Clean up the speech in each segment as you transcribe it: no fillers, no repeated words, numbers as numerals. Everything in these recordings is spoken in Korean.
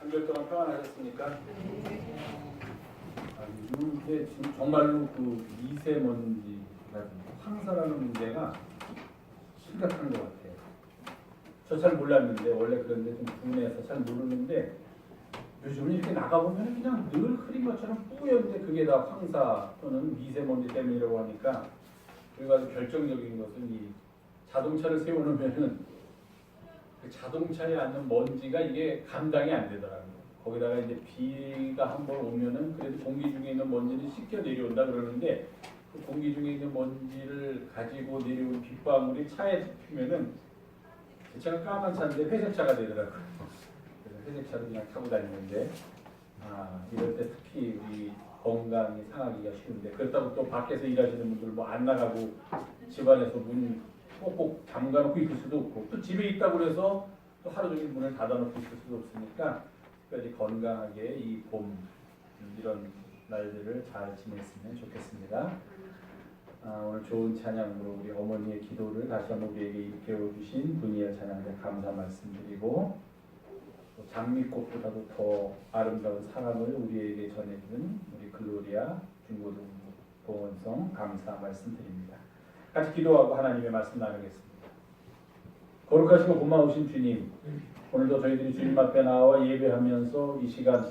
한 주일 동안 평안하셨습니까? 요즘 이제 지금 정말로 그 미세먼지라든지 황사라는 문제가 심각한 것 같아요. 저 잘 몰랐는데 원래 그런데 좀 국내에서 잘 모르는데 요즘은 이렇게 나가보면 그냥 늘 흐린 것처럼 뿌연데 그게 다 황사 또는 미세먼지 때문이라고 하니까 그리고 아주 결정적인 것은 이 자동차를 세워놓으면은 그 자동차에 앉는 먼지가 이게 감당이 안 되더라고요. 거기다가 이제 비가 한번 오면은 그래도 공기 중에 있는 먼지는 씻겨 내려온다 그러는데 그 공기 중에 있는 먼지를 가지고 내려온 빗방울이 차에 덮이면은 제 차가 까만 차인데 회색차가 되더라고요. 그래서 회색차로 그냥 타고 다니는데 이럴 때 특히 우리 건강이 상하기가 쉬운데 그렇다고 또 밖에서 일하시는 분들 뭐 안 나가고 집안에서 문 꼭꼭 잠가놓고 있을 수도 없고 또 집에 있다고 그래서 또 하루 종일 문을 닫아놓고 있을 수도 없으니까 특별히 건강하게 이 봄 이런 날들을 잘 지냈으면 좋겠습니다. 오늘 좋은 찬양으로 우리 어머니의 기도를 다시 한번 우리에게 일깨워주신 분이의 찬양에 감사 말씀드리고 또 장미꽃보다도 더 아름다운 사랑을 우리에게 전해주는 우리 글로리아 중고등 봉헌성 감사 말씀드립니다. 같이 기도하고 하나님의 말씀 나누겠습니다. 거룩하시고 고마우신 주님, 오늘도 저희들이 주님 앞에 나와 예배하면서 이 시간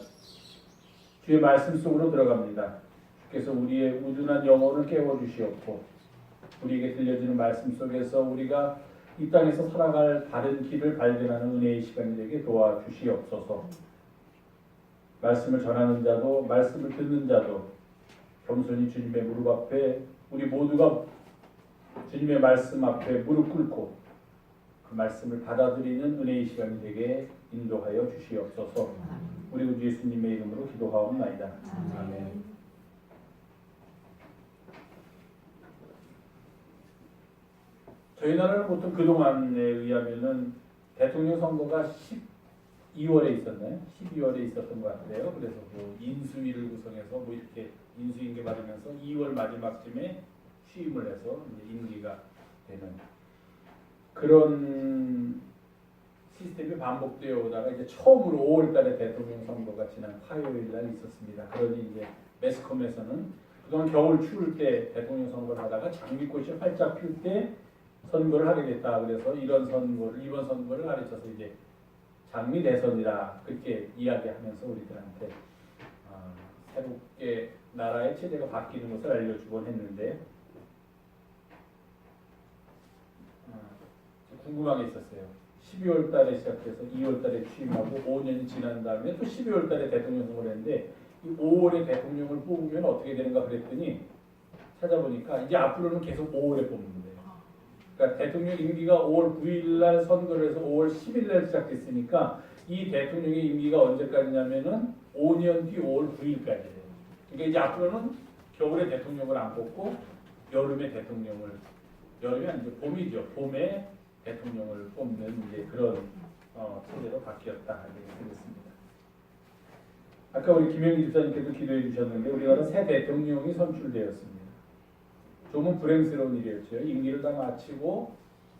주의 말씀 속으로 들어갑니다. 주께서 우리의 우둔한 영혼을 깨워주시옵고 우리에게 들려주는 말씀 속에서 우리가 이 땅에서 살아갈 바른 길을 발견하는 은혜의 시간이 되게 도와주시옵소서. 말씀을 전하는 자도 말씀을 듣는 자도 겸손히 주님의 무릎 앞에 우리 모두가 주님의 말씀 앞에 무릎 꿇고 그 말씀을 받아들이는 은혜의 시간이 되게 인도하여 주시옵소서. 우리 구주 예수님의 이름으로 기도하옵나이다. 아멘. 저희 나라는 보통 그동안에 의하면은 대통령 선거가 12월에 있었나요? 12월에 있었던 것 같아요. 그래서 뭐 인수위를 구성해서 뭐 이렇게 인수인계 받으면서 2월 마지막쯤에 취임을 해서 이제 임기가 되는 그런 시스템이 반복되어 오다가 이제 처음으로 5월달에 대통령 선거가 지난 화요일 날 있었습니다. 그러니 이제 매스컴에서는 그동안 겨울 추울 때 대통령 선거를 하다가 장미꽃이 활짝 필 때 선거를 하게 됐다. 그래서 이번 선거를 가르쳐서 이제 장미 대선이라 그렇게 이야기하면서 우리들한테 새롭게 나라의 체제가 바뀌는 것을 알려주곤 했는데 궁금한 게 있었어요. 12월 달에 시작해서 2월 달에 취임하고 5년이 지난 다음에 또 12월 달에 대통령 선거를 했는데 이 5월에 대통령을 뽑으면 어떻게 되는가 그랬더니 찾아보니까 이제 앞으로는 계속 5월에 뽑는 거예요. 그러니까 대통령 임기가 5월 9일 날 선거를 해서 5월 10일 날 시작됐으니까 이 대통령의 임기가 언제까지냐면은 5년 뒤 5월 9일까지예요. 그러니까 이제 앞으로는 겨울에 대통령을 안 뽑고 여름에 아니죠. 봄이죠. 봄에 대통령을 뽑는 이제 그런 체제로 바뀌었다 이렇게 생겼습니다. 아까 우리 김영희 집사님께서 기도해 주셨는데 우리나라 새 대통령이 선출되었습니다. 조금 불행스러운 일이었죠. 임기를 다 마치고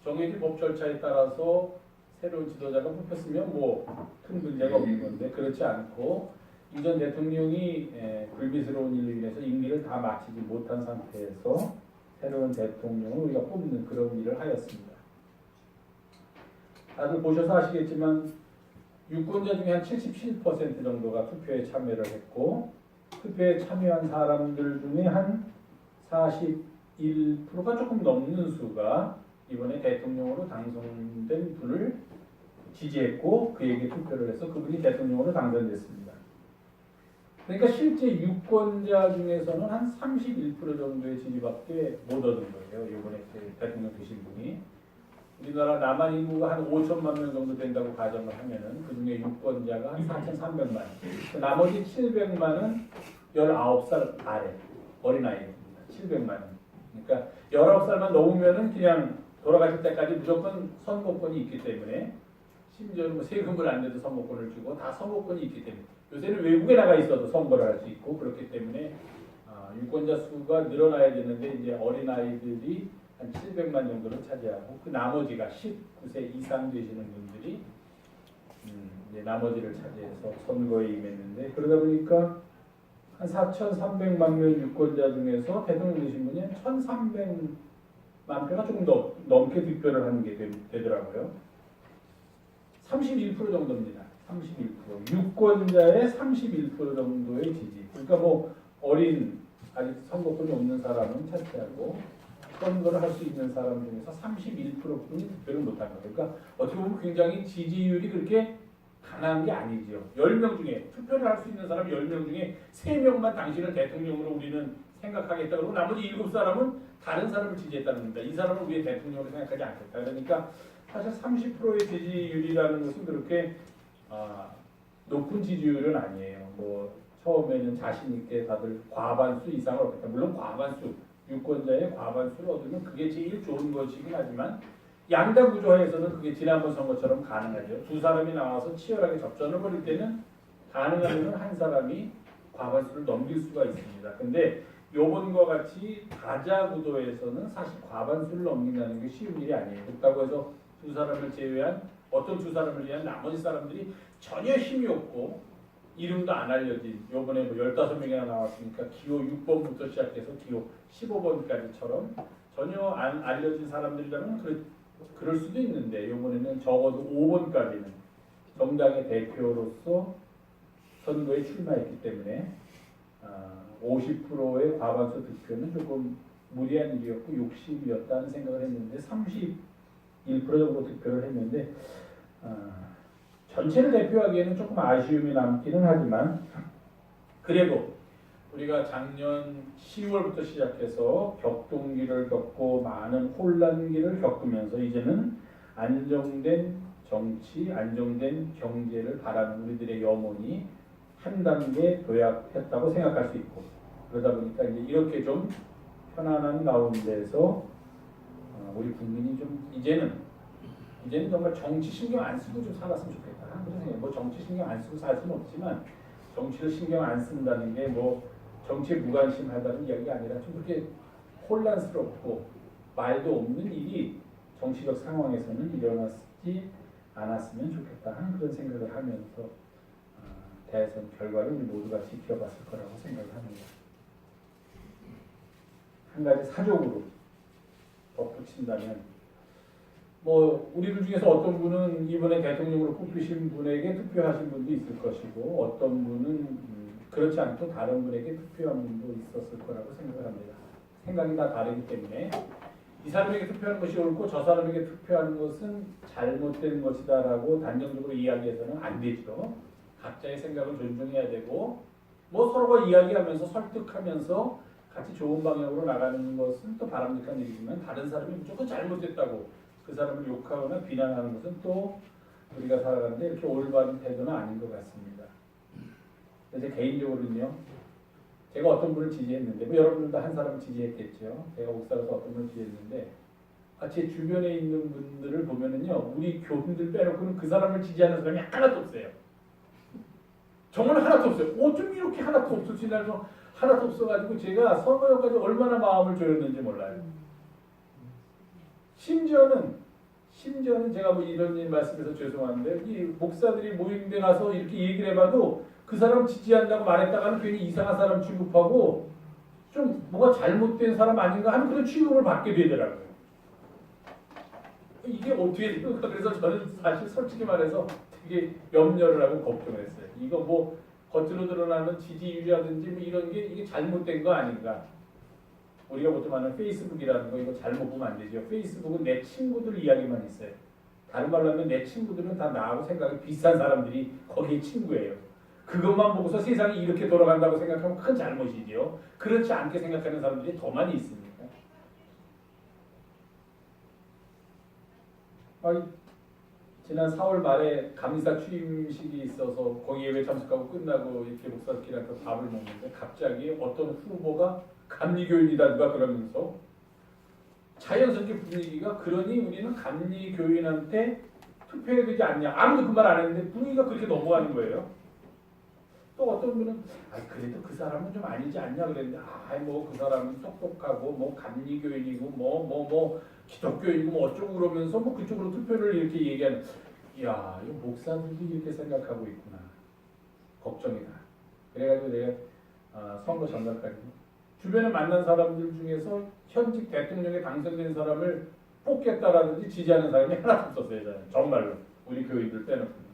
정해진 법 절차에 따라서 새로운 지도자가 뽑혔으면 뭐 큰 문제가 없는 건데 그렇지 않고 이전 대통령이 불미스러운 일로 인해서 임기를 다 마치지 못한 상태에서 새로운 대통령을 우리가 뽑는 그런 일을 하였습니다. 다들 보셔서 아시겠지만 유권자 중에 한 77% 정도가 투표에 참여를 했고 투표에 참여한 사람들 중에 한 41%가 조금 넘는 수가 이번에 대통령으로 당선된 분을 지지했고 그에게 투표를 해서 그분이 대통령으로 당선됐습니다. 그러니까 실제 유권자 중에서는 한 31% 정도의 지지밖에 못 얻은 거예요. 이번에 대통령 되신 분이. 우리나라 남한 인구가 한 5천만 명 정도 된다고 가정을 하면은 그 중에 유권자가 한 4,300만. 나머지 700만은 19살 아래 어린아이입니다. 700만은. 그러니까 19살만 넘으면은 그냥 돌아가실 때까지 무조건 선거권이 있기 때문에 심지어는 뭐 세금을 안 내도 선거권을 주고 다 선거권이 있기 때문에 요새는 외국에 나가 있어도 선거를 할 수 있고 그렇기 때문에 유권자 수가 늘어나야 되는데 이제 어린아이들이 한 700만 정도를 차지하고 그 나머지가 19세 이상 되시는 분들이 이제 나머지를 차지해서 선거에 임했는데 그러다 보니까 한 4,300만 명 유권자 중에서 대통령 되신 분이 1,300만 표가 조금 넘게 득표를 하는 게 되더라고요. 31% 정도입니다. 31%. 유권자의 31% 정도의 지지. 그러니까 뭐 어린 아직 선거권이 없는 사람은 차지하고 선거를 할 수 있는 사람 중에서 31%뿐이 득표를 못한 거예요. 그러니까 어떻게 보면 굉장히 지지율이 그렇게 강한 게 아니죠. 10명 중에 투표를 할 수 있는 사람 10명 중에 3명만 당신을 대통령으로 우리는 생각하겠다. 그러고 나머지 7사람은 다른 사람을 지지했다는 겁니다. 이 사람은 우리의 대통령으로 생각하지 않겠다. 그러니까 사실 30%의 지지율이라는 것은 그렇게 높은 지지율은 아니에요. 뭐 처음에는 자신 있게 다들 과반수 이상을 얻겠다. 물론 과반수, 유권자의 과반수를 얻으면 그게 제일 좋은 것이긴 하지만 양당 구조화에서는 그게 지난번 선거처럼 가능하죠. 두 사람이 나와서 치열하게 접전을 벌일 때는 가능하면 한 사람이 과반수를 넘길 수가 있습니다. 근데 요번과 같이 다자 구도에서는 사실 과반수를 넘긴다는 게 쉬운 일이 아니에요. 그렇다고 해서 두 사람을 제외한 어떤 두 사람을 위한 나머지 사람들이 전혀 힘이 없고 이름도 안 알려진 요번에 뭐 15명이나 나왔으니까 기호 6번부터 시작해서 기호 15번까지처럼 전혀 안 알려진 사람들이라면 그럴 수도 있는데 요번에는 적어도 5번까지는 정당의 대표로서 선거에 출마했기 때문에 50%의 과반수 득표는 조금 무리한 일이었고 욕심이었다는 생각을 했는데 31% 정도 득표를 했는데 전체를 대표하기에는 조금 아쉬움이 남기는 하지만 그래도 우리가 작년 10월부터 시작해서 격동기를 겪고 많은 혼란기를 겪으면서 이제는 안정된 정치, 안정된 경제를 바라는 우리들의 염원이 한 단계 도약했다고 생각할 수 있고 그러다 보니까 이제 이렇게 좀 편안한 가운데서 우리 국민이 좀 이제는 정말 정치 신경 안 쓰고 좀 살았으면 좋겠다. 그런 생각. 뭐 정치 신경 안 쓰고 살 수는 없지만 정치를 신경 안 쓴다는 게 뭐 정치에 무관심하다는 이야기가 아니라 좀 그렇게 혼란스럽고 말도 없는 일이 정치적 상황에서는 일어나지 않았으면 좋겠다 하는 그런 생각을 하면서 대선 결과를 우리 모두가 지켜봤을 거라고 생각을 합니다. 한 가지 사족으로 덧붙인다면 뭐 우리들 중에서 어떤 분은 이번에 대통령으로 뽑히신 분에게 투표하신 분도 있을 것이고 어떤 분은 그렇지 않고 다른 분에게 투표한 분도 있었을 거라고 생각을 합니다. 생각이 다 다르기 때문에 이 사람에게 투표하는 것이 옳고 저 사람에게 투표하는 것은 잘못된 것이다라고 단정적으로 이야기해서는 안 되죠. 각자의 생각을 존중해야 되고 뭐 서로가 이야기하면서 설득하면서 같이 좋은 방향으로 나가는 것은 또 바람직한 일이지만 다른 사람이 무조건 잘못됐다고 그 사람을 욕하거나 비난하는 것은 또 우리가 살아가는데 이렇게 올바른 태도는 아닌 것 같습니다. 그래서 개인적으로는요. 제가 어떤 분을 지지했는데 뭐 여러분들도 한 사람을 지지했겠죠. 제가 목사로서 어떤 분을 지지했는데 제 주변에 있는 분들을 보면은요. 우리 교인들 빼놓고는 그 사람을 지지하는 사람이 하나도 없어요. 정말 하나도 없어요. 어쩜 이렇게 하나도 없을지 나도 하나도 없어가지고 제가 선거역까지 얼마나 마음을 졸였는지 몰라요. 심지어는 제가 뭐 이런 말씀해서 죄송한데 이 목사들이 모임에 가서 이렇게 얘기를 해봐도 그 사람 지지한다고 말했다가는 괜히 이상한 사람 취급하고 좀 뭐가 잘못된 사람 아닌가 하는 그런 취급을 받게 되더라고요. 이게 어떻게 되는가. 그래서 저는 사실 솔직히 말해서 되게 염려를 하고 걱정을 했어요. 이거 뭐 겉으로 드러나는 지지율이라든지 뭐 이런 게 이게 잘못된 거 아닌가. 우리가 보통 하는 페이스북이라는 거 이거 잘못 보면 안 되죠. 페이스북은 내 친구들 이야기만 있어요. 다른 말로 하면 내 친구들은 다 나하고 생각이 비슷한 사람들이 거기에 친구예요. 그것만 보고서 세상이 이렇게 돌아간다고 생각하면 큰 잘못이지요. 그렇지 않게 생각하는 사람들이 더 많이 있습니다. 지난 4월 말에 감리사 취임식이 있어서 거기 예배 참석하고 끝나고 이렇게 목사들끼리한테 밥을 먹는데 갑자기 어떤 후보가 감리교인이다 누가 그러면서 자연스럽게 분위기가 그러니 우리는 감리교인한테 투표해야 되지 않냐. 아무도 그 말 안 했는데 분위기가 그렇게 넘어가는 거예요. 또 어떤 분은 그래도 그 사람은 좀 아니지 않냐 그랬는데 뭐 그 사람은 똑똑하고 뭐 감리교인이고 뭐 기독교인이고 뭐 어쩌고 그러면서 뭐 그쪽으로 투표를 이렇게 얘기하는 야, 이 목사들도 이렇게 생각하고 있구나. 걱정이다. 그래가지고 내가 선거 전날까지 주변에 만난 사람들 중에서 현직 대통령에 당선된 사람을 뽑겠다라든지 지지하는 사람이 하나도 없었어요. 저는. 정말로. 우리 교인들 빼놓고.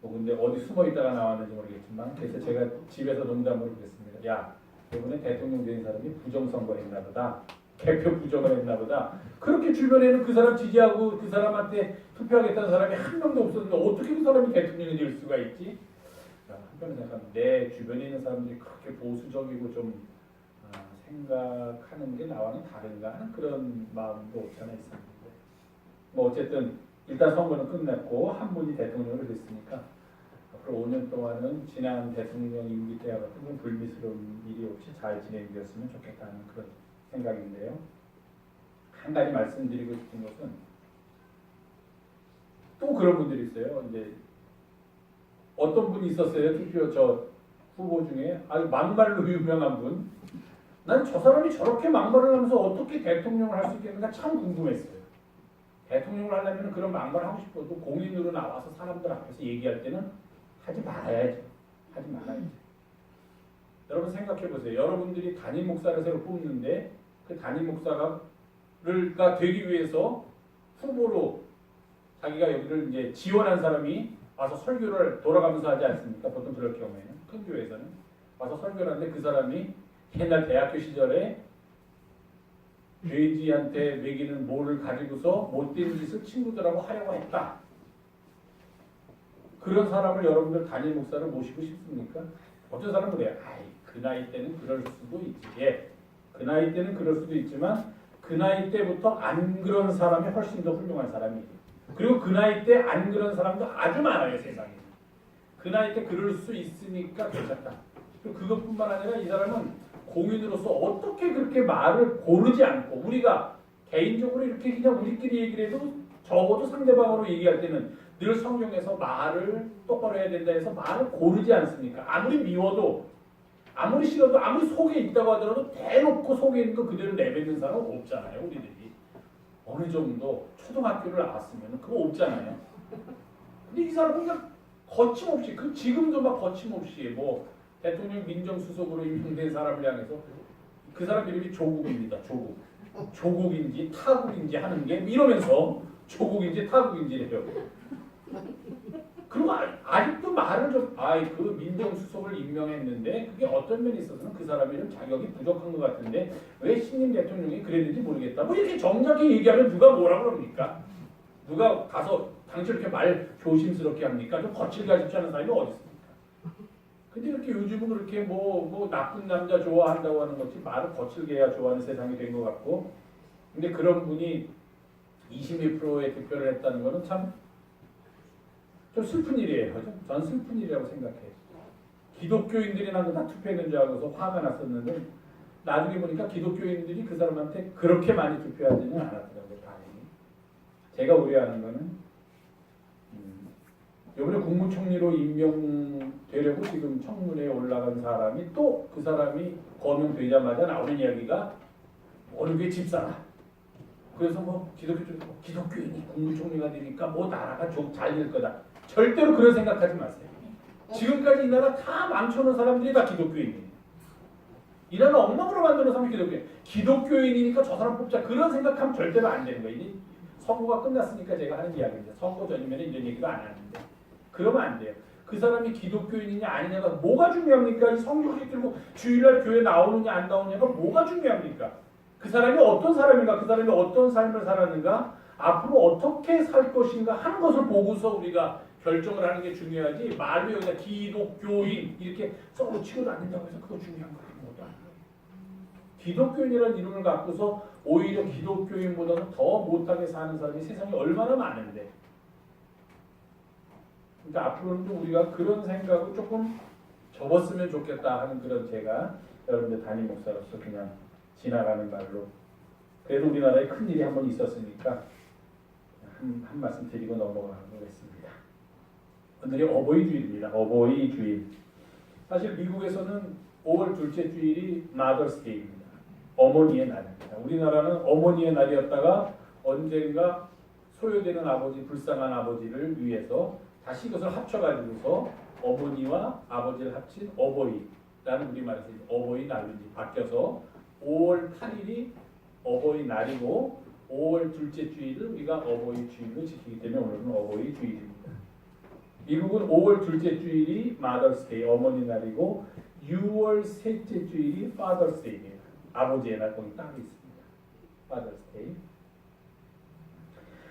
근데 어디 숨어 있다가 나왔는지 모르겠지만 그래서 제가 집에서 농담으로 그랬습니다. 야, 이번에 대통령 된 사람이 부정선거 했나 보다. 개표 부정을 했나 보다. 그렇게 주변에는 그 사람 지지하고 그 사람한테 투표하겠다는 사람이 한 명도 없었는데 어떻게 그 사람이 대통령이 될 수가 있지? 한편으로 생각하면 내 주변에 있는 사람들이 그렇게 보수적이고 좀 생각하는 게 나와는 다른가 하는 그런 마음도 없지 않아 있었는데 뭐 어쨌든 일단 선거는 끝났고 한 분이 대통령이 됐으니까 앞으로 5년 동안은 지난 대통령 임기 때와 같은 건 불미스러운 일이 없이 잘 진행되었으면 좋겠다는 그런 생각인데요. 한 가지 말씀드리고 싶은 것은 또 그런 분들이 있어요. 이제 어떤 분이 있었어요. 투표 저 후보 중에 아주 막말로 유명한 분. 난 저 사람이 저렇게 막말을 하면서 어떻게 대통령을 할 수 있겠는가 참 궁금했어요. 대통령을 하려면 그런 막말을 하고 싶어도 공인으로 나와서 사람들 앞에서 얘기할 때는 하지 말아야죠. 하지 말아야죠. 여러분 생각해 보세요. 여러분들이 담임 목사를 새로 뽑는데 그 담임 목사가 되기 위해서 후보로 자기가 여기를 이제 지원한 사람이 와서 설교를 돌아가면서 하지 않습니까? 보통 그럴 경우에는 큰 교회에서는 와서 설교를 하는데 그 사람이 옛날 대학교 시절에 돼지한테 먹이는 모를 가지고서 못된 짓을 친구들하고 하려고 했다. 그런 사람을 여러분들 담임 목사를 모시고 싶습니까? 어떤 사람은 그래요. 아이, 그 나이 때는 그럴 수도 있지. 예, 그 나이 때는 그럴 수도 있지만 그 나이 때부터 안 그런 사람이 훨씬 더 훌륭한 사람이에요. 그리고 그 나이 때 안 그런 사람도 아주 많아요, 세상에. 그 나이 때 그럴 수 있으니까 괜찮다. 그리고 그것뿐만 아니라 이 사람은 공인으로서 어떻게 그렇게 말을 고르지 않고 우리가 개인적으로 이렇게 그냥 우리끼리 얘기를 해도 적어도 상대방으로 얘기할 때는 늘 성경에서 말을 똑바로 해야 된다 해서 말을 고르지 않습니까? 아무리 미워도 아무리 싫어도 아무리 속에 있다고 하더라도 대놓고 속에 있는 거 그대로 내뱉는 사람은 없잖아요. 우리들이. 어느 정도 초등학교를 나왔으면 그거 없잖아요. 근데 이 사람은 그냥 거침없이 지금도 막 거침없이 뭐 대통령 민정수석으로 임명된 사람을 향해서 그 사람 이름이 조국입니다. 조국인지 타국인지 하는 게 이러면서 조국인지 타국인지래요. 그리고 아직도 말을 그 민정수석을 임명했는데 그게 어떤 면에 있어서는 그 사람이 좀 자격이 부족한 것 같은데 왜 신임 대통령이 그랬는지 모르겠다. 뭐 이렇게 정작게 얘기하면 누가 뭐라 그럽니까? 누가 가서 당신 이렇게 말 조심스럽게 합니까? 좀 거칠게 하십시 않은 사람이 어디 있습니까? 근데 이렇게 요즘은 그렇게 뭐 나쁜 남자 좋아한다고 하는 것이 말을 거칠게 해야 좋아하는 세상이 된 것 같고 근데 그런 분이 22%의 득표를 했다는 것은 참 좀 슬픈 일이에요. 그죠? 전 슬픈 일이라고 생각해요. 기독교인들이 나도 다 투표했는 줄 알고서 화가 났었는데 나중에 보니까 기독교인들이 그 사람한테 그렇게 많이 투표하지는 않았더라고요. 다행히. 제가 우려하는 거는 이번에 국무총리로 임명되려고 지금 청문회에 올라간 사람이 또 그 사람이 거명되자마자 나오는 이야기가 어느 게 집사라. 그래서 뭐 기독교인이 국무총리가 되니까 뭐 나라가 좀 잘 될 거다. 절대로 그런 생각하지 마세요. 지금까지 이 나라 다 망쳐놓은 사람들이 다 기독교인이에요. 이 나라 엉망으로 만드는 사람이 기독교인. 기독교인이니까 저 사람 뽑자. 그런 생각하면 절대로 안 되는 거예요. 이제 선거가 끝났으니까 제가 하는 이야기입니다. 선거 전이면 이런 얘기가 안 하는데. 그러면 안 돼요. 그 사람이 기독교인이냐 아니냐가 뭐가 중요합니까? 이 성경이 들고 주일날 교회 나오느냐 안 나오느냐가 뭐가 중요합니까? 그 사람이 어떤 사람인가? 그 사람이 어떤 삶을 살았는가? 앞으로 어떻게 살 것인가 하는 것을 보고서 우리가 결정을 하는 게 중요하지 말로 여기다 기독교인 이렇게 써고 치고 다닌다고 해서 그거 중요한 거 아무것도 아니에요. 기독교인이라는 이름을 갖고서 오히려 기독교인보다는 더 못하게 사는 사람이 세상에 얼마나 많은데 그러니까 앞으로는 우리가 그런 생각을 조금 접었으면 좋겠다 하는 그런 제가 여러분들 담임 목사로서 그냥 지나가는 말로 그래도 우리나라에 큰일이 한 번 있었으니까 한 말씀 드리고 넘어가겠습니다. 오늘이 어버이 주일입니다. 어버이 주일. 사실 미국에서는 5월 둘째 주일이 Mother's Day입니다. 어머니의 날입니다. 우리나라는 어머니의 날이었다가 언젠가 소요되는 아버지, 불쌍한 아버지를 위해서 다시 이것을 합쳐가지고서 어머니와 아버지를 합친 어버이라는 우리말에서 어버이날로 바뀌어서 5월 8일이 어버이날이고 5월 둘째 주일을 우리가 어버이 주일로 지키기 때문에 오늘은 어버이 주일입니다. 미국은 5월 둘째 주일이 Mother's Day, 어머니 날이고 6월 셋째 주일이 Father's Day입니다. 아버지의 날 거기 따로 있습니다. Father's Day.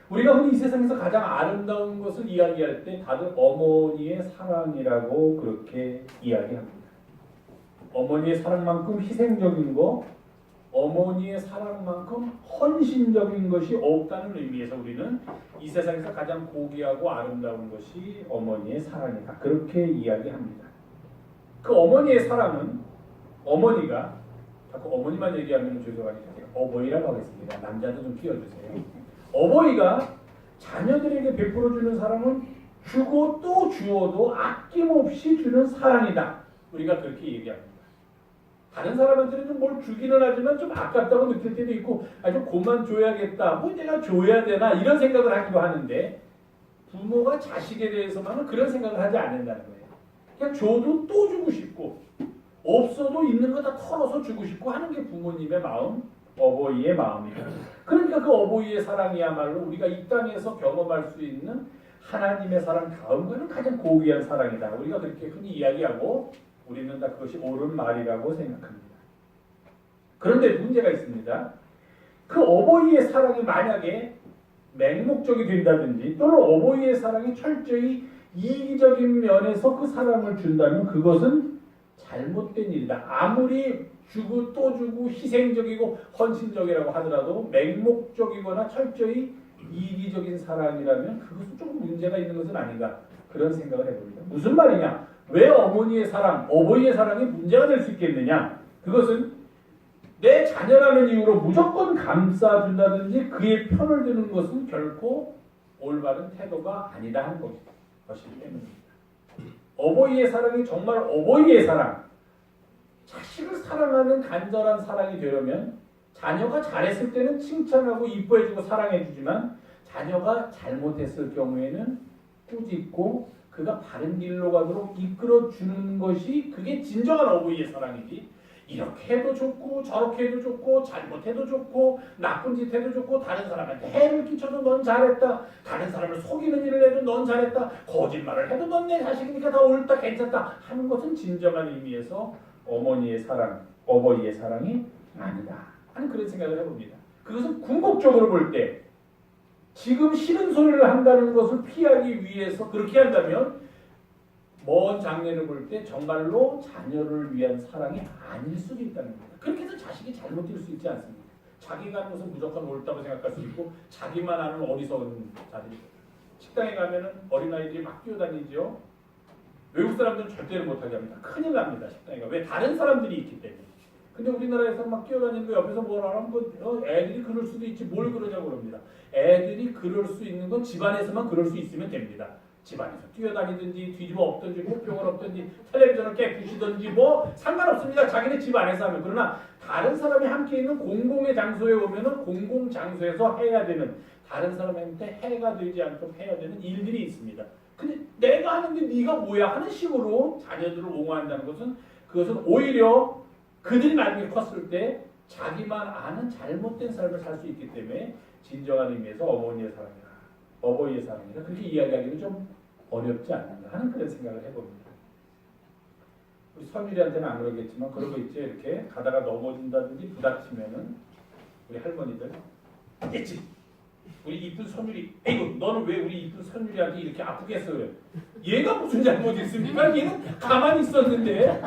우리가 흔히 이 세상에서 가장 아름다운 것을 이야기할 때 다들 어머니의 사랑이라고 그렇게 이야기합니다. 어머니의 사랑만큼 희생적인 거, 어머니의 사랑만큼 헌신적인 것이 없다는 의미에서 우리는 이 세상에서 가장 고귀하고 아름다운 것이 어머니의 사랑이다. 그렇게 이야기합니다. 그 어머니의 사랑은 어머니가 자꾸 어머니만 얘기하면 죄송하니까 어버이라고 하겠습니다. 남자도 좀 끼워주세요. 어버이가 자녀들에게 베풀어주는 사랑은 주고 또 주어도 아낌없이 주는 사랑이다. 우리가 그렇게 얘기합니다. 다른 사람한테는 좀 뭘 주기는 하지만 좀 아깝다고 느낄 때도 있고 좀 그만 줘야겠다. 뭐 내가 줘야 되나 이런 생각을 하기도 하는데 부모가 자식에 대해서만은 그런 생각을 하지 않는다는 거예요. 그냥 줘도 또 주고 싶고 없어도 있는 거 다 털어서 주고 싶고 하는 게 부모님의 마음, 어버이의 마음이다. 그러니까 그 어버이의 사랑이야말로 우리가 이 땅에서 경험할 수 있는 하나님의 사랑 다음과는 가장 고귀한 사랑이다. 우리가 그렇게 흔히 이야기하고 우리는 다 그것이 옳은 말이라고 생각합니다. 그런데 문제가 있습니다. 그 어버이의 사랑이 만약에 맹목적이 된다든지 또는 어버이의 사랑이 철저히 이기적인 면에서 그 사랑을 준다면 그것은 잘못된 일이다. 아무리 주고 또 주고 희생적이고 헌신적이라고 하더라도 맹목적이거나 철저히 이기적인 사랑이라면 그것은 조금 문제가 있는 것은 아닌가 그런 생각을 해봅니다. 무슨 말이냐? 왜 어머니의 사랑, 어버이의 사랑이 문제가 될 수 있겠느냐? 그것은 내 자녀라는 이유로 무조건 감싸준다든지 그의 편을 드는 것은 결코 올바른 태도가 아니다 하는 것이기 때문입니다. 어버이의 사랑이 정말 어버이의 사랑, 자식을 사랑하는 간절한 사랑이 되려면 자녀가 잘했을 때는 칭찬하고 이뻐해주고 사랑해주지만 자녀가 잘못했을 경우에는 꾸짖고 그가 바른 길로 가도록 이끌어주는 것이 그게 진정한 어버이의 사랑이지 이렇게 해도 좋고 저렇게 해도 좋고 잘못해도 좋고 나쁜 짓 해도 좋고 다른 사람한테 해를 끼쳐도 넌 잘했다 다른 사람을 속이는 일을 해도 넌 잘했다 거짓말을 해도 넌 내 자식이니까 다 옳다 괜찮다 하는 것은 진정한 의미에서 어머니의 사랑, 어버이의 사랑이 아니다 하는 그런 생각을 해봅니다. 그것은 궁극적으로 볼 때 지금 싫은 소리를 한다는 것을 피하기 위해서 그렇게 한다면 먼 장래를 볼 때 정말로 자녀를 위한 사랑이 아닐 수도 있다는 겁니다. 그렇게 해서 자식이 잘못될 수 있지 않습니다. 자기가 하는 것은 무조건 옳다고 생각할 수 있고 자기만 아는 어리석은 자들이 식당에 가면은 어린아이들이 막 뛰어다니죠. 외국 사람들은 절대로 못하게 합니다. 큰일 납니다. 식당에 가. 왜? 다른 사람들이 있기 때문에. 근데 우리나라에서 막 뛰어다니는 거 옆에서 뭐라 하면 애들이 그럴 수도 있지 뭘 그러냐고 그럽니다. 애들이 그럴 수 있는 건 집안에서만 그럴 수 있으면 됩니다. 집안에서 뛰어다니든지 뒤집어 엎든지 호평을 엎든지 텔레비전을 깨부시든지 뭐 상관없습니다. 자기네 집 안에서 하면. 그러나 다른 사람이 함께 있는 공공의 장소에 오면은 공공 장소에서 해야 되는 다른 사람한테 해가 되지 않도록 해야 되는 일들이 있습니다. 근데 내가 하는데 네가 뭐야 하는 식으로 자녀들을 옹호한다는 것은 그것은 오히려 그들이 나중에 컸을 때 자기만 아는 잘못된 삶을 살 수 있기 때문에 진정한 의미에서 어머니의 사랑이다. 어버이의 사랑이다. 그렇게 이야기하기는 좀 어렵지 않는가 하는 그런 생각을 해봅니다. 우리 선율이한테는 안 그러겠지만 그런 거 있죠. 이렇게 가다가 넘어진다든지 부닥치면은 우리 할머니들 됐지. 우리 이쁜 선율이 에이구 너는 왜 우리 이쁜 선율이한테 이렇게 아프게 했어 그래. 얘가 무슨 잘못이 있습니까? 얘는 가만히 있었는데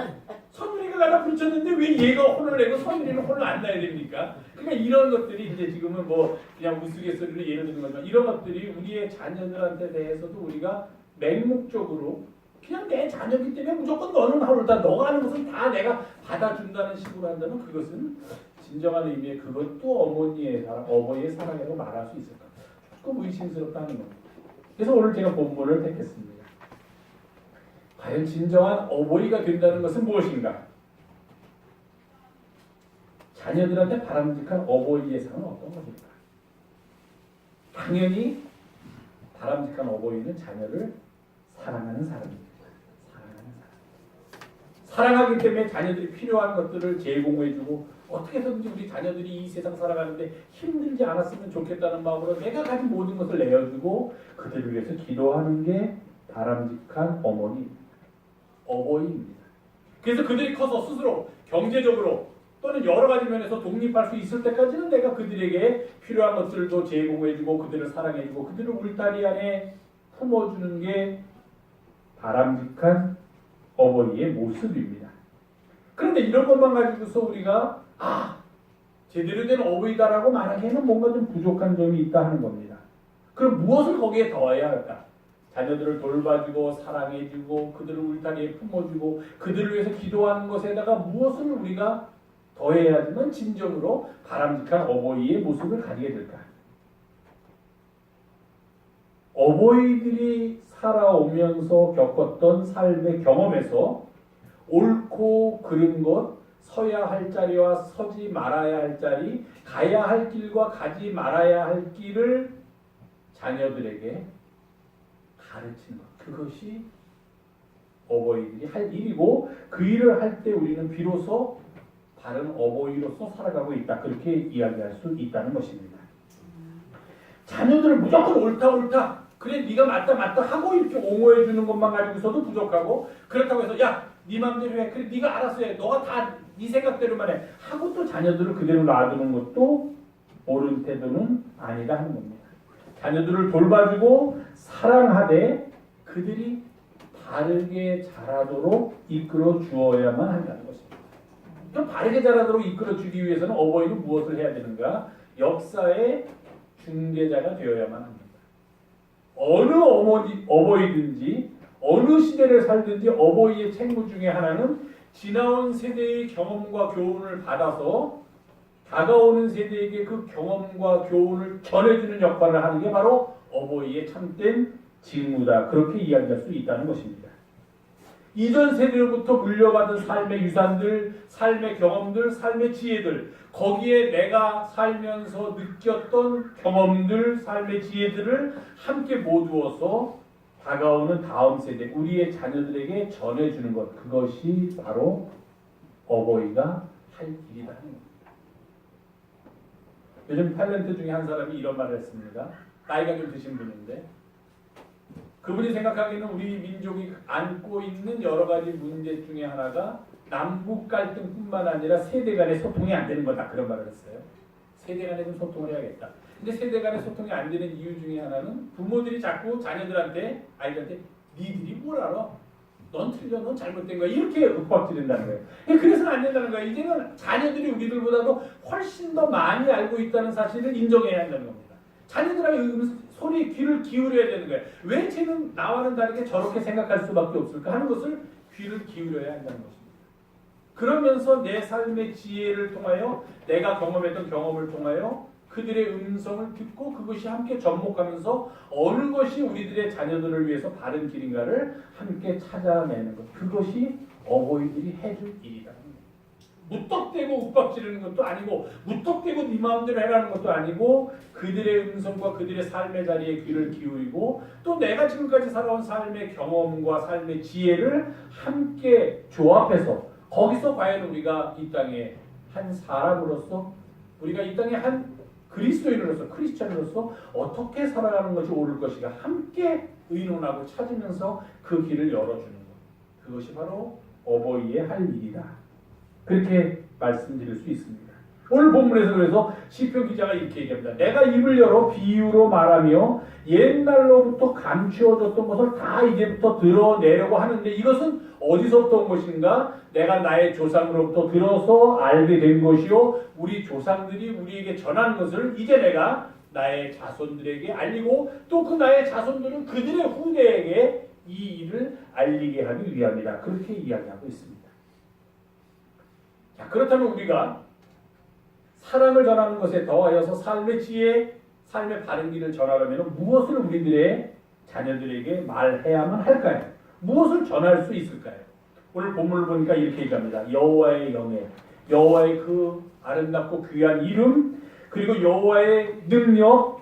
선율이가 가다 부딪혔는데 왜 얘가 혼을 내고 선율이는 혼을 안 내야 됩니까? 그러니까 이런 것들이 이제 지금은 뭐 그냥 우스갯소리로 예를 드는 거지만 이런 것들이 우리의 자녀들한테 대해서도 우리가 맹목적으로 그냥 내 자녀이기 때문에 무조건 너는 하루다 너가 하는 것은 다 내가 받아준다는 식으로 한다면 그것은 진정한 의미의 그것도 어머니의 사랑, 어버이의 사랑이라고 말할 수 있을까? 조금 의심스럽다는 겁니다. 그래서 오늘 제가 본문을 택했습니다. 과연 진정한 어버이가 된다는 것은 무엇인가? 자녀들한테 바람직한 어버이의 상은 어떤 것일까? 당연히 바람직한 어버이는 자녀를 사랑하는 사람입니다. 사랑하기 때문에 자녀들이 필요한 것들을 제공해주고 어떻게 해서든지 우리 자녀들이 이 세상 살아가는데 힘들지 않았으면 좋겠다는 마음으로 내가 가진 모든 것을 내어주고 그들을 위해서 기도하는 게 바람직한 어버이입니다. 그래서 그들이 커서 스스로 경제적으로 또는 여러 가지 면에서 독립할 수 있을 때까지는 내가 그들에게 필요한 것들도 제공해주고 그들을 사랑해주고 그들을 울타리 안에 품어주는 게 바람직한 어버이의 모습입니다. 그런데 이런 것만 가지고서 우리가 제대로 된 어버이다라고 말하기에는 뭔가 좀 부족한 점이 있다 하는 겁니다. 그럼 무엇을 거기에 더해야 할까? 자녀들을 돌봐주고 사랑해주고 그들을 울타리에 품어주고 그들을 위해서 기도하는 것에다가 무엇을 우리가 더해야지만 진정으로 바람직한 어버이의 모습을 가지게 될까? 어버이들이 살아오면서 겪었던 삶의 경험에서 옳고 그른 것, 서야 할 자리와 서지 말아야 할 자리, 가야 할 길과 가지 말아야 할 길을 자녀들에게 가르치는 것. 그것이 어버이들이 할 일이고 그 일을 할 때 우리는 비로소 바른 어버이로서 살아가고 있다. 그렇게 이야기할 수 있다는 것입니다. 자녀들을 무조건 옳다 그래 네가 맞다 하고 이렇게 옹호해 주는 것만 가지고서도 부족하고 그렇다고 해서 야 네 맘대로 해 그래 네가 알아서 해 너가 다 네 생각대로만 해 하고 또 자녀들을 그대로 놔두는 것도 옳은 태도는 아니다 하는 겁니다. 자녀들을 돌봐주고 사랑하되 그들이 바르게 자라도록 이끌어 주어야만 한다는 것입니다. 또 바르게 자라도록 이끌어 주기 위해서는 어버이는 무엇을 해야 되는가? 역사의 중개자가 되어야만 합니다. 어느 어버이든지 어느 시대를 살든지 어버이의 책무 중에 하나는 지나온 세대의 경험과 교훈을 받아서 다가오는 세대에게 그 경험과 교훈을 전해주는 역할을 하는 게 바로 어버이의 참된 직무다. 그렇게 이야기할 수 있다는 것입니다. 이전 세대로부터 물려받은 삶의 유산들, 삶의 경험들, 삶의 지혜들, 거기에 내가 살면서 느꼈던 경험들, 삶의 지혜들을 함께 모두어서 다가오는 다음 세대, 우리의 자녀들에게 전해주는 것, 그것이 바로 어버이가 할 일이다. 요즘 탤런트 중에 한 사람이 이런 말을 했습니다. 나이가 좀 드신 분인데 그분이 생각하기에는 우리 민족이 안고 있는 여러 가지 문제 중에 하나가 남북 갈등뿐만 아니라 세대 간의 소통이 안 되는 거다. 그런 말을 했어요. 세대 간에 좀 소통을 해야겠다. 근데 세대 간의 소통이 안 되는 이유 중에 하나는 부모들이 자꾸 자녀들한테 아이들한테 니들이 뭘 알아? 넌 틀려, 넌 잘못된 거야. 이렇게 윽박지른다는 거예요. 그래서는 안 된다는 거예요. 이제는 자녀들이 우리들보다도 훨씬 더 많이 알고 있다는 사실을 인정해야 한다는 겁니다. 자녀들에게 소리에 귀를 기울여야 되는 거예요. 왜 쟤는 나와는 다르게 저렇게 생각할 수밖에 없을까 하는 것을 귀를 기울여야 한다는 것입니다. 그러면서 내 삶의 지혜를 통하여 내가 경험했던 경험을 통하여 그들의 음성을 듣고 그것이 함께 접목하면서 어느 것이 우리들의 자녀들을 위해서 바른 길인가를 함께 찾아내는 것. 그것이 어버이들이 해줄 일이다. 무턱대고 윽박지르는 것도 아니고 무턱대고 네 마음대로 해라는 것도 아니고 그들의 음성과 그들의 삶의 자리에 귀를 기울이고 또 내가 지금까지 살아온 삶의 경험과 삶의 지혜를 함께 조합해서 거기서 과연 우리가 이 땅에 한 사람으로서 우리가 이 땅에 한 그리스도인으로서 크리스천으로서 어떻게 살아가는 것이 옳을 것인가 함께 의논하고 찾으면서 그 길을 열어주는 것. 그것이 바로 어버이의 할 일이다. 그렇게 말씀드릴 수 있습니다. 오늘 본문에서 그래서 시편 기자가 이렇게 얘기합니다. 내가 입을 열어 비유로 말하며 옛날로부터 감추어졌던 것을 다 이제부터 드러내려고 하는데 이것은 어디서부터 온 것인가? 내가 나의 조상으로부터 들어서 알게 된 것이요 우리 조상들이 우리에게 전한 것을 이제 내가 나의 자손들에게 알리고 또 그 나의 자손들은 그들의 후대에게 이 일을 알리게 하기 위함이다. 그렇게 이야기하고 있습니다. 자, 그렇다면 우리가 사랑을 전하는 것에 더하여서 삶의 지혜, 삶의 바른 길을 전하려면 무엇을 우리들의 자녀들에게 말해야만 할까요? 무엇을 전할 수 있을까요? 오늘 본문을 보니까 이렇게 얘기합니다. 여호와의 영예, 여호와의 그 아름답고 귀한 이름, 그리고 여호와의 능력,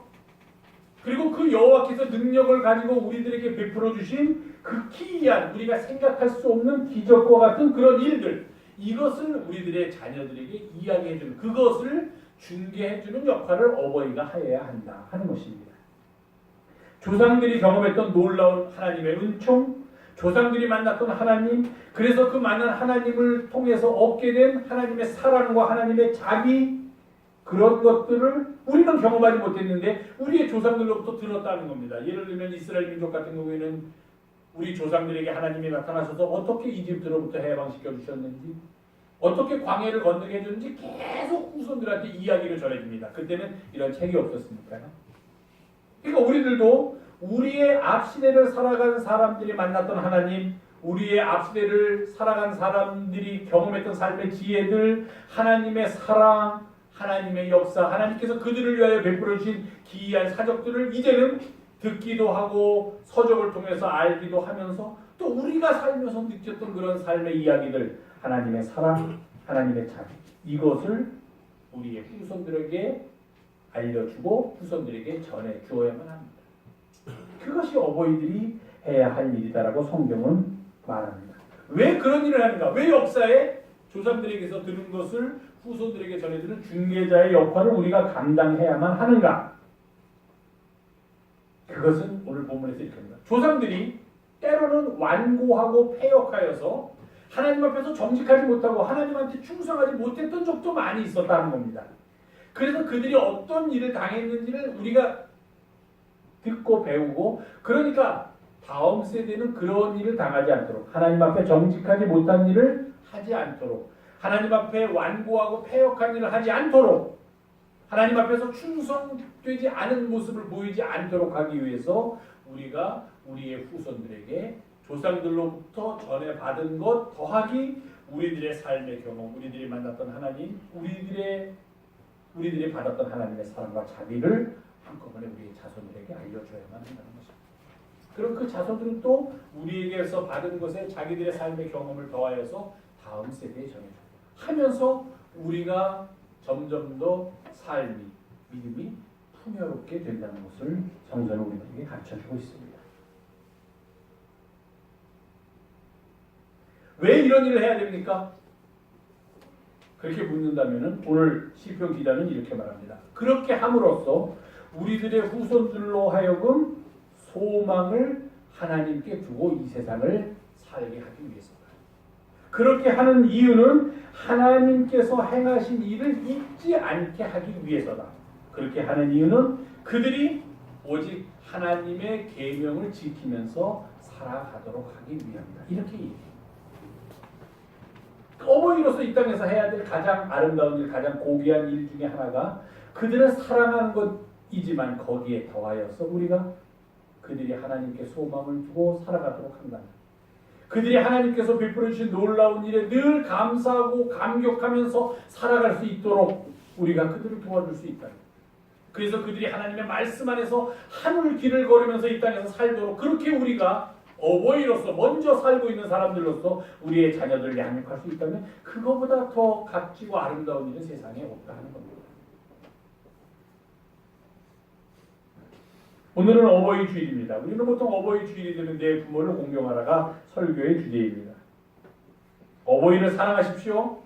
그리고 그 여호와께서 능력을 가지고 우리들에게 베풀어 주신 그 기이한 우리가 생각할 수 없는 기적과 같은 그런 일들, 이것을 우리들의 자녀들에게 이야기해 주는, 그것을 중개해 주는 역할을 어버이가 해야 한다 하는 것입니다. 조상들이 경험했던 놀라운 하나님의 은총, 조상들이 만났던 하나님, 그래서 그 만난 하나님을 통해서 얻게 된 하나님의 사랑과 하나님의 자비, 그런 것들을 우리는 경험하지 못했는데 우리의 조상들로부터 들었다는 겁니다. 예를 들면 이스라엘 민족 같은 경우에는 우리 조상들에게 하나님이 나타나셔서 어떻게 이집트로부터 해방시켜 주셨는지, 어떻게 광야를 건너게 해줬는지 계속 후손들한테 이야기를 전해줍니다. 그때는 이런 책이 없었으니까요. 그러니까 우리들도 우리의 앞시대를 살아간 사람들이 만났던 하나님, 우리의 앞시대를 살아간 사람들이 경험했던 삶의 지혜들, 하나님의 사랑, 하나님의 역사, 하나님께서 그들을 위하여 베풀어 주신 기이한 사적들을 이제는 듣기도 하고 서적을 통해서 알기도 하면서 또 우리가 살면서 느꼈던 그런 삶의 이야기들, 하나님의 사랑, 하나님의 자비, 이것을 우리의 후손들에게 알려주고 후손들에게 전해주어야만 합니다. 그것이 어버이들이 해야 할 일이다라고 성경은 말합니다. 왜 그런 일을 하는가? 왜 역사에 조상들에게서 들은 것을 후손들에게 전해주는 중개자의 역할을 우리가 감당해야만 하는가? 그것은 오늘 본문에서 이렇게 합니다. 조상들이 때로는 완고하고 패역하여서 하나님 앞에서 정직하지 못하고 하나님한테 충성하지 못했던 적도 많이 있었다는 겁니다. 그래서 그들이 어떤 일을 당했는지를 우리가 듣고 배우고, 그러니까 다음 세대는 그런 일을 당하지 않도록, 하나님 앞에 정직하지 못한 일을 하지 않도록, 하나님 앞에 완고하고 패역한 일을 하지 않도록, 하나님 앞에서 충성되지 않은 모습을 보이지 않도록 하기 위해서 우리가 우리의 후손들에게 조상들로부터 전해받은 것 더하기 우리들의 삶의 경험, 우리들이 만났던 하나님, 우리들이 받았던 하나님의 사랑과 자비를 한꺼번에 우리의 자손들에게 알려줘야만 한다는 것입니다. 그럼 그 자손들은 또 우리에게서 받은 것에 자기들의 삶의 경험을 더하여서 다음 세대에 전해줍니다. 하면서 우리가 점점 더 삶이, 믿음이 풍요롭게 된다는 것을 성서는 우리에게 가르쳐주고 있습니다. 왜 이런 일을 해야 됩니까? 그렇게 묻는다면 오늘 시편 기자는 이렇게 말합니다. 그렇게 함으로써 우리들의 후손들로 하여금 소망을 하나님께 두고 이 세상을 살게 하기 위해서다. 그렇게 하는 이유는 하나님께서 행하신 일을 잊지 않게 하기 위해서다. 그렇게 하는 이유는 그들이 오직 하나님의 계명을 지키면서 살아가도록 하기 위함이다. 이렇게 얘기해요. 어머니로서 이 땅에서 해야 될 가장 아름다운 일, 가장 고귀한 일 중에 하나가 그들을 사랑하는 것이지만 거기에 더하여서 우리가 그들이 하나님께 소망을 두고 살아가도록 한다. 그들이 하나님께서 베풀어 주신 놀라운 일에 늘 감사하고 감격하면서 살아갈 수 있도록 우리가 그들을 도와줄 수 있다. 그래서 그들이 하나님의 말씀 안에서 하늘 길을 걸으면서 이 땅에서 살도록, 그렇게 우리가 어버이로서 먼저 살고 있는 사람들로서 우리의 자녀들을 양육할 수 있다면 그거보다 더 값지고 아름다운 일은 세상에 없다 하는 겁니다. 오늘은 어버이 주일입니다. 우리는 보통 어버이 주일이 되면 내 부모를 공경하라가 설교의 주제입니다. 어버이를 사랑하십시오.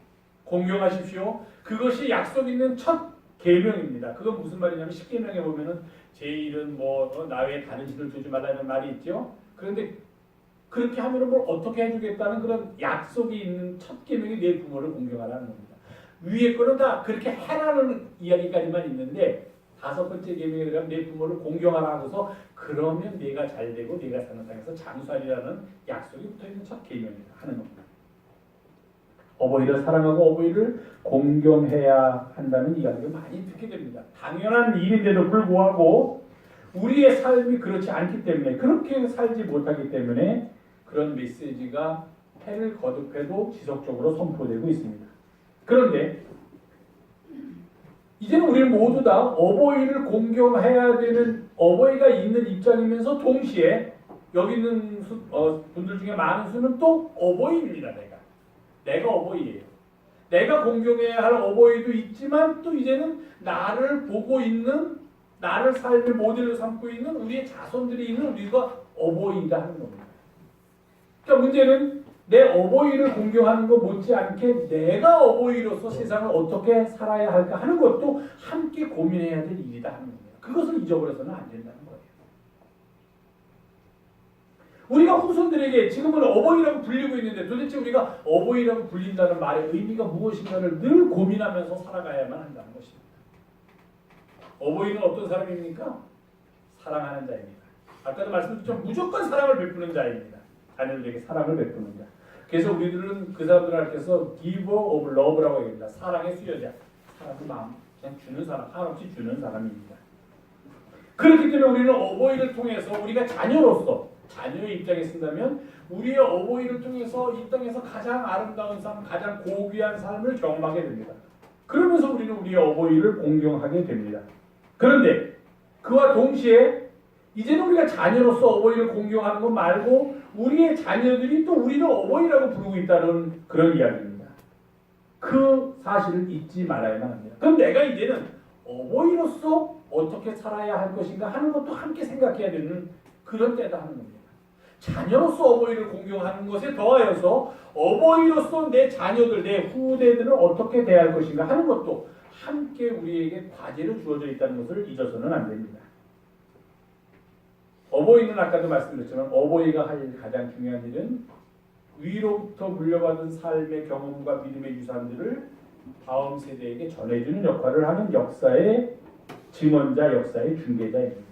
공경하십시오. 그것이 약속 있는 첫 계명입니다. 그건 무슨 말이냐면 10계명에 보면은 제1은 나 외에 다른 신을 두지 말라는 말이 있죠. 그런데 그렇게 하면은 뭘 어떻게 해주겠다는 그런 약속이 있는 첫 계명이 내 부모를 공경하라는 겁니다. 위에 거는 다 그렇게 해라는 이야기까지만 있는데 다섯 번째 계명에 들어가면 내 부모를 공경하라 하고서 그러면 내가 잘 되고 내가 사는 땅에서 장수하리라는 약속이 붙어있는 첫 계명이다 하는 겁니다. 어버이를 사랑하고 어버이를 공경해야 한다는 이야기를 많이 듣게 됩니다. 당연한 일인데도 불구하고 우리의 삶이 그렇지 않기 때문에, 그렇게 살지 못하기 때문에 그런 메시지가 해를 거듭해도 지속적으로 선포되고 있습니다. 그런데 이제는 우리는 모두 다 어버이를 공경해야 되는 어버이가 있는 입장이면서 동시에 여기 있는 분들 중에 많은 수는 또 어버이입니다. 내가 어버이예요. 내가 공경해야 할 어버이도 있지만 또 이제는 나를 보고 있는 나를 삶의 모델로 삼고 있는 우리의 자손들이 있는 우리가 어버이다 하는 겁니다. 그러니까 문제는 내 어버이를 공경하는 것 못지않게 내가 어버이로서 세상을 어떻게 살아야 할까 하는 것도 함께 고민해야 될 일이다 하는 겁니다. 그것을 잊어버려서는 안 된다는 거예요. 우리가 후손들에게 지금은 어버이라고 불리고 있는데 도대체 우리가 어버이라고 불린다는 말의 의미가 무엇인가를 늘 고민하면서 살아가야만 한다는 것입니다. 어버이는 어떤 사람입니까? 사랑하는 자입니다. 아까도 말씀드렸지만 무조건 사랑을 베푸는 자입니다. 자녀들에게 사랑을 베푸는 자. 그래서 우리들은 그 사람들을 가르쳐서 giver of love라고 얘기합니다. 사랑의 수여자. 사랑의 마음. 그냥 주는 사람, 한없이 주는 사람입니다. 그렇기 때문에 우리는 어버이를 통해서 우리가 자녀로서 자녀의 입장에 쓴다면 우리의 어버이를 통해서 이 땅에서 가장 아름다운 삶, 가장 고귀한 삶을 경험하게 됩니다. 그러면서 우리는 우리의 어버이를 공경하게 됩니다. 그런데 그와 동시에 이제는 우리가 자녀로서 어버이를 공경하는 것 말고 우리의 자녀들이 또 우리를 어버이라고 부르고 있다는 그런 이야기입니다. 그 사실을 잊지 말아야만 합니다. 그럼 내가 이제는 어버이로서 어떻게 살아야 할 것인가 하는 것도 함께 생각해야 되는 그런 때다 하는 겁니다. 자녀로서 어버이를 공경하는 것에 더하여서 어버이로서 내 자녀들, 내 후대들을 어떻게 대할 것인가 하는 것도 함께 우리에게 과제로 주어져 있다는 것을 잊어서는 안 됩니다. 어버이는 아까도 말씀드렸지만 어버이가 할 가장 중요한 일은 위로부터 물려받은 삶의 경험과 믿음의 유산들을 다음 세대에게 전해주는 역할을 하는 역사의 증언자, 역사의 중개자입니다.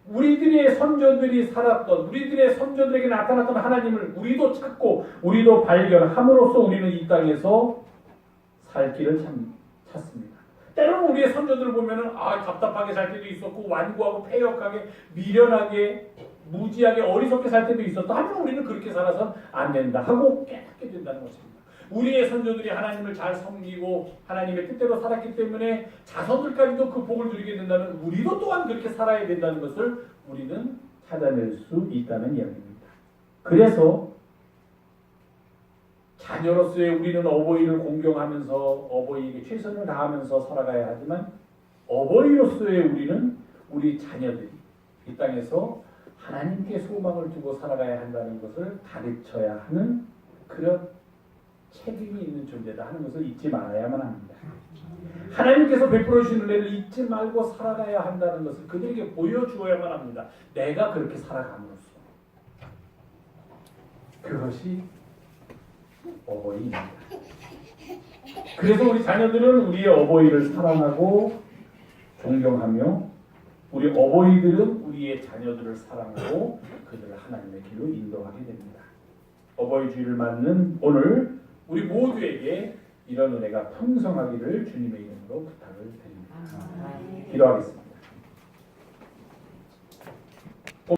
우리들의 선조들이 살았던, 우리들의 선조들에게 나타났던 하나님을 우리도 찾고 우리도 발견함으로써 우리는 이 땅에서 살 길을 찾습니다. 때로는 우리의 선조들을 보면은 답답하게 살 때도 있었고 완고하고 패역하게 미련하게 무지하게 어리석게 살 때도 있었다 하면 우리는 그렇게 살아서는 안 된다 하고 깨닫게 된다는 것입니다. 우리의 선조들이 하나님을 잘 섬기고 하나님의 뜻대로 살았기 때문에 자손들까지도 그 복을 누리게 된다면 우리도 또한 그렇게 살아야 된다는 것을 우리는 찾아낼 수 있다는 이야기입니다. 그래서 자녀로서의 우리는 어버이를 공경하면서 어버이에게 최선을 다하면서 살아가야 하지만 어버이로서의 우리는 우리 자녀들이 이 땅에서 하나님께 소망을 두고 살아가야 한다는 것을 가르쳐야 하는 그런 책임이 있는 존재다 하는 것을 잊지 말아야만 합니다. 하나님께서 베풀어 주신 은혜를 잊지 말고 살아가야 한다는 것을 그들에게 보여주어야만 합니다. 내가 그렇게 살아감으로써 그것이 어버이입니다. 그래서 우리 자녀들은 우리의 어버이를 사랑하고 존경하며 우리 어버이들은 우리의 자녀들을 사랑하고 그들을 하나님의 길로 인도하게 됩니다. 어버이 주일을 맞는 오늘 우리 모두에게 이런 은혜가 풍성하기를 주님의 이름으로 부탁을 드립니다. 기도하겠습니다.